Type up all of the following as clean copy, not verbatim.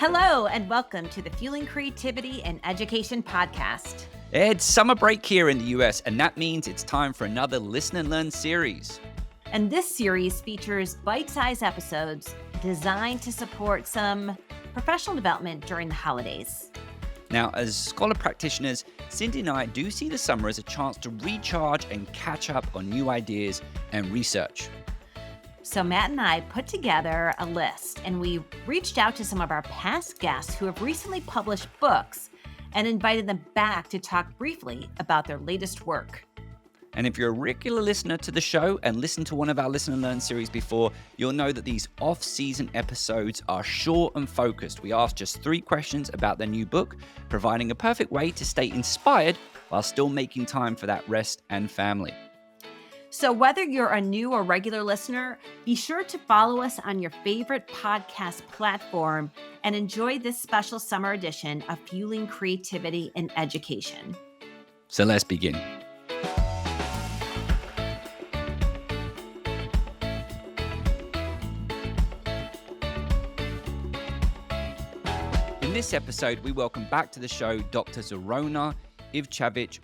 Hello, and welcome to the Fueling Creativity and Education podcast. It's summer break here in the US, and that means it's time for another Listen and Learn series. And this series features bite-sized episodes designed to support some professional development during the holidays. Now, as scholar practitioners, Cyndi and I do see the summer as a chance to recharge and catch up on new ideas and research. So Matt and I put together a list, and we reached out to some of our past guests who have recently published books and invited them back to talk briefly about their latest work. And if you're a regular listener to the show and listened to one of our Listen and Learn series before, you'll know that these off-season episodes are short and focused. We ask just 3 questions about their new book, providing a perfect way to stay inspired while still making time for that rest and family. So whether you're a new or regular listener, be sure to follow us on your favorite podcast platform and enjoy this special summer edition of Fueling Creativity and Education. So let's begin. In this episode, we welcome back to the show Dr. Zorana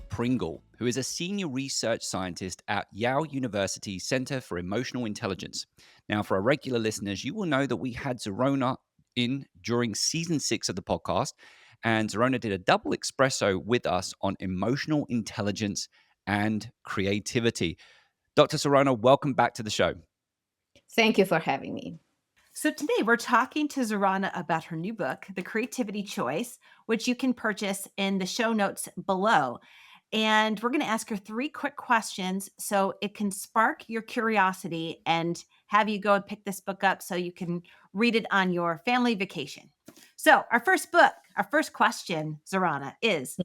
Pringle, who is a senior research scientist at Yale University Center for Emotional Intelligence. Now, for our regular listeners, you will know that we had Zorana in during season 6 of the podcast, and Zorana did a double espresso with us on emotional intelligence and creativity. Dr. Zorana, welcome back to the show. Thank you for having me. So today we're talking to Zorana about her new book, The Creativity Choice, which you can purchase in the show notes below. And we're going to ask her 3 quick questions so it can spark your curiosity and have you go and pick this book up so you can read it on your family vacation. So our first question, Zorana, is,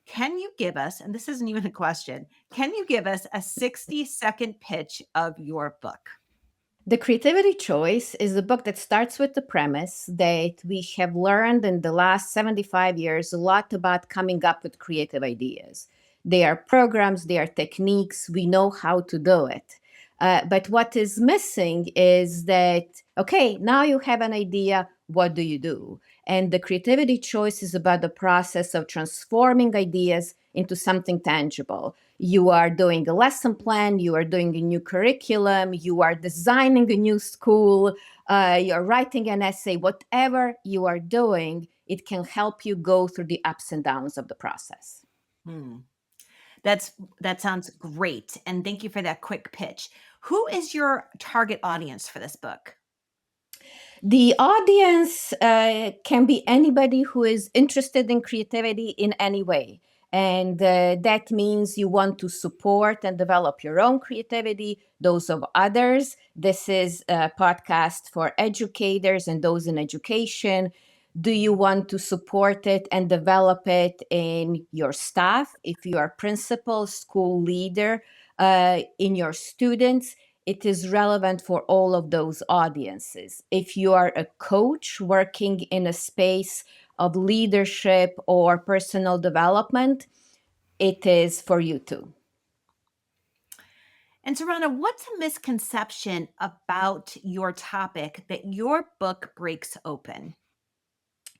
can you give us, and this isn't even a question, can you give us a 60-second pitch of your book? The Creativity Choice is a book that starts with the premise that we have learned in the last 75 years a lot about coming up with creative ideas. They are programs, they are techniques, we know how to do it. But what is missing is that, okay, now you have an idea, what do you do? And the Creativity Choice is about the process of transforming ideas into something tangible. You are doing a lesson plan, you are doing a new curriculum, you are designing a new school, you're writing an essay, whatever you are doing, it can help you go through the ups and downs of the process. That sounds great. And thank you for that quick pitch. Who is your target audience for this book? The audience can be anybody who is interested in creativity in any way. And that means you want to support and develop your own creativity, those of others. This is a podcast for educators and those in education. Do you want to support it and develop it in your staff? If you are principal, school leader, in your students, it is relevant for all of those audiences. If you are a coach working in a space of leadership or personal development, it is for you too. And Zorana, what's a misconception about your topic that your book breaks open?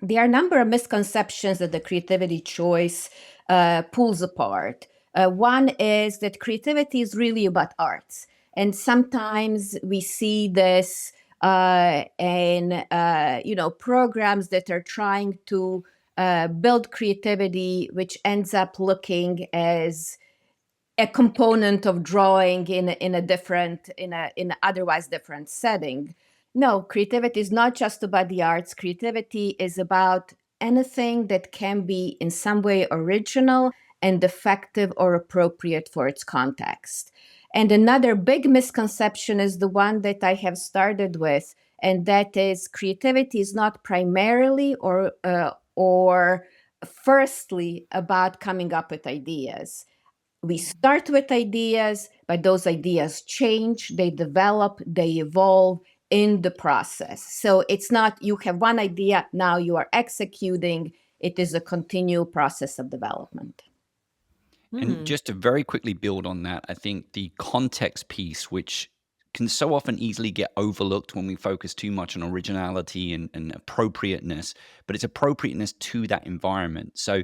There are a number of misconceptions that the Creativity Choice pulls apart. One is that creativity is really about arts. And sometimes we see this in programs that are trying to build creativity, which ends up looking as a component of drawing in an otherwise different setting. No, creativity is not just about the arts. Creativity is about anything that can be in some way original and effective or appropriate for its context. And another big misconception is the one that I have started with, and that is creativity is not primarily or firstly about coming up with ideas. We start with ideas, but those ideas change, they develop, they evolve in the process. So it's not you have one idea, now you are executing. It is a continual process of development. And just to very quickly build on that, I think the context piece, which can so often easily get overlooked when we focus too much on originality and appropriateness, but it's appropriateness to that environment. So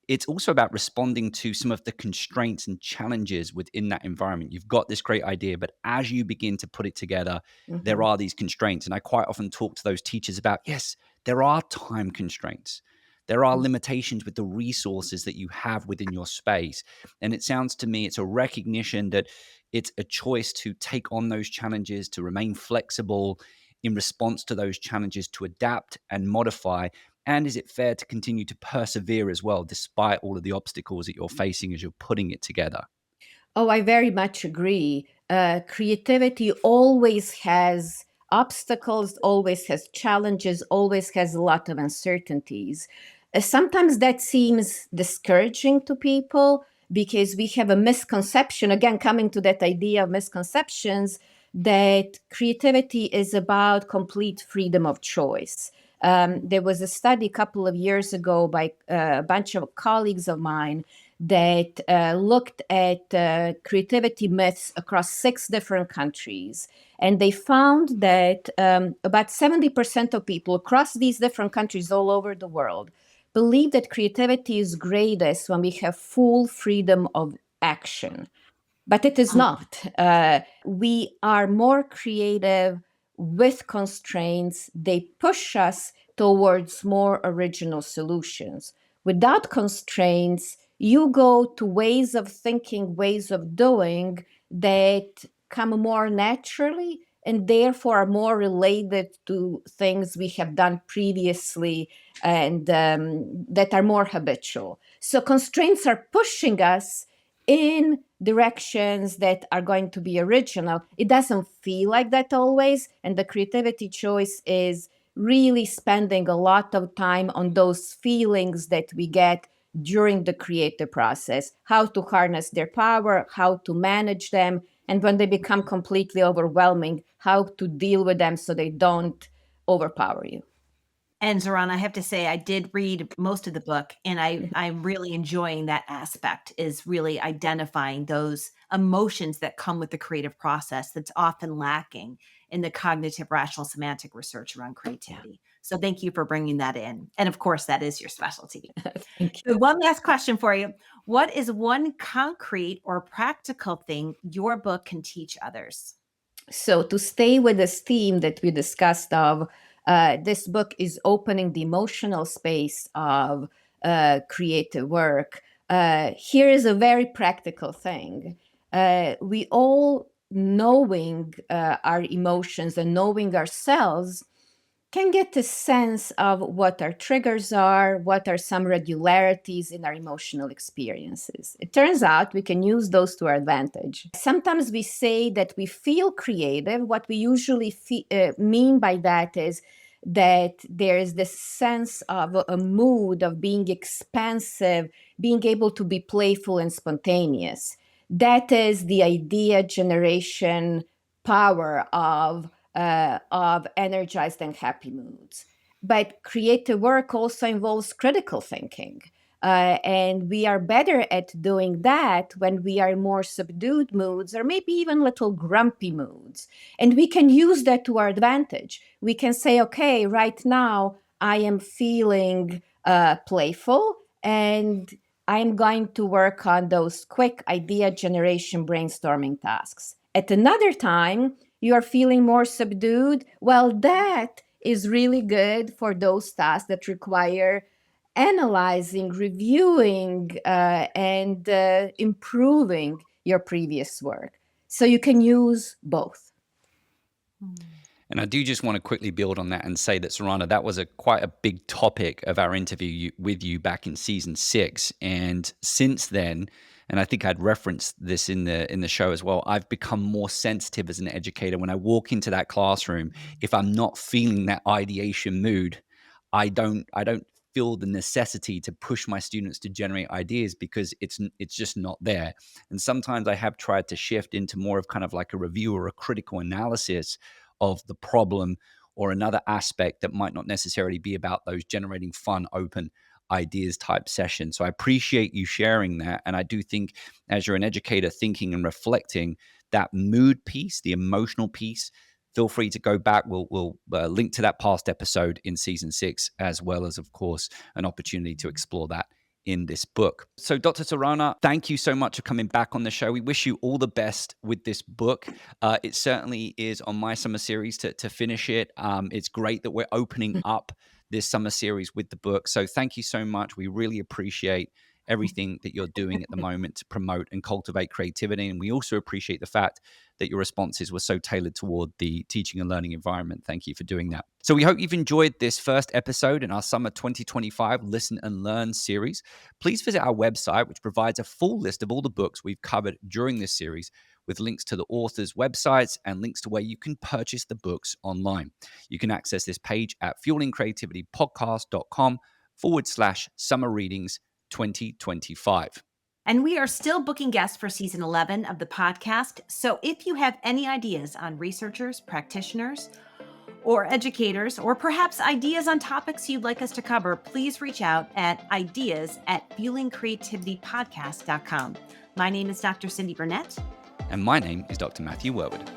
it's also about responding to some of the constraints and challenges within that environment. You've got this great idea, but as you begin to put it together, there Mhm. are these constraints. And I quite often talk to those teachers about, yes, there are time constraints. There are limitations with the resources that you have within your space. And it sounds to me it's a recognition that it's a choice to take on those challenges, to remain flexible in response to those challenges, to adapt and modify. And is it fair to continue to persevere as well, despite all of the obstacles that you're facing as you're putting it together? Oh, I very much agree. Creativity always has obstacles, always has challenges, always has a lot of uncertainties. Sometimes that seems discouraging to people because we have a misconception, again, coming to that idea of misconceptions, that creativity is about complete freedom of choice. There was a study a couple of years ago by a bunch of colleagues of mine that looked at creativity myths across 6 different countries. And they found that about 70% of people across these different countries all over the world believe that creativity is greatest when we have full freedom of action. But it is not. We are more creative with constraints. They push us towards more original solutions. Without constraints, you go to ways of thinking, ways of doing that come more naturally and therefore are more related to things we have done previously and that are more habitual. So constraints are pushing us in directions that are going to be original. It doesn't feel like that always. And the creativity choice is really spending a lot of time on those feelings that we get during the creative process, how to harness their power, how to manage them, and when they become completely overwhelming, how to deal with them so they don't overpower you. And Zoran, I have to say I did read most of the book, and I'm really enjoying that aspect, is really identifying those emotions that come with the creative process that's often lacking in the cognitive rational semantic research around Yeah. creativity. So thank you for bringing that in. And of course, that is your specialty. Thank you. So one last question for you. What is one concrete or practical thing your book can teach others? So to stay with this theme that we discussed of, this book is opening the emotional space of creative work. Here is a very practical thing. We all knowing our emotions and knowing ourselves can get a sense of what our triggers are, what are some regularities in our emotional experiences. It turns out we can use those to our advantage. Sometimes we say that we feel creative. What we usually mean by that is that there is this sense of a mood of being expansive, being able to be playful and spontaneous. That is the idea generation power of energized and happy moods. But creative work also involves critical thinking. And we are better at doing that when we are in more subdued moods or maybe even little grumpy moods. And we can use that to our advantage. We can say, okay, right now I am feeling playful and I'm going to work on those quick idea generation brainstorming tasks. At another time, you are feeling more subdued. Well, that is really good for those tasks that require analyzing, reviewing, and improving your previous work. So you can use both. And I do just want to quickly build on that and say that, Zorana, that was a quite a big topic of our interview with you back in season 6. And since then, and I think I'd referenced this in the show as well, I've become more sensitive as an educator. When I walk into that classroom, if I'm not feeling that ideation mood, I don't feel the necessity to push my students to generate ideas because it's just not there. And sometimes I have tried to shift into more of kind of like a review or a critical analysis of the problem or another aspect that might not necessarily be about those generating fun, open ideas type session. So I appreciate you sharing that. And I do think as you're an educator thinking and reflecting, that mood piece, the emotional piece, feel free to go back. We'll link to that past episode in season 6, as well as, of course, an opportunity to explore that in this book. So, Dr. Zorana, thank you so much for coming back on the show. We wish you all the best with this book. It certainly is on my summer series to finish it. It's great that we're opening up this summer series with the book. So thank you so much. We really appreciate everything that you're doing at the moment to promote and cultivate creativity. And we also appreciate the fact that your responses were so tailored toward the teaching and learning environment. Thank you for doing that. So we hope you've enjoyed this first episode in our summer 2025 Listen and Learn series. Please visit our website, which provides a full list of all the books we've covered during this series, with links to the authors' websites and links to where you can purchase the books online. You can access this page at fuelingcreativitypodcast.com/summer readings 2025. And we are still booking guests for season 11 of the podcast. So if you have any ideas on researchers, practitioners, or educators, or perhaps ideas on topics you'd like us to cover, please reach out at ideas@fuelingcreativitypodcast.com. My name is Dr. Cyndi Burnett. And my name is Dr. Matthew Worwood.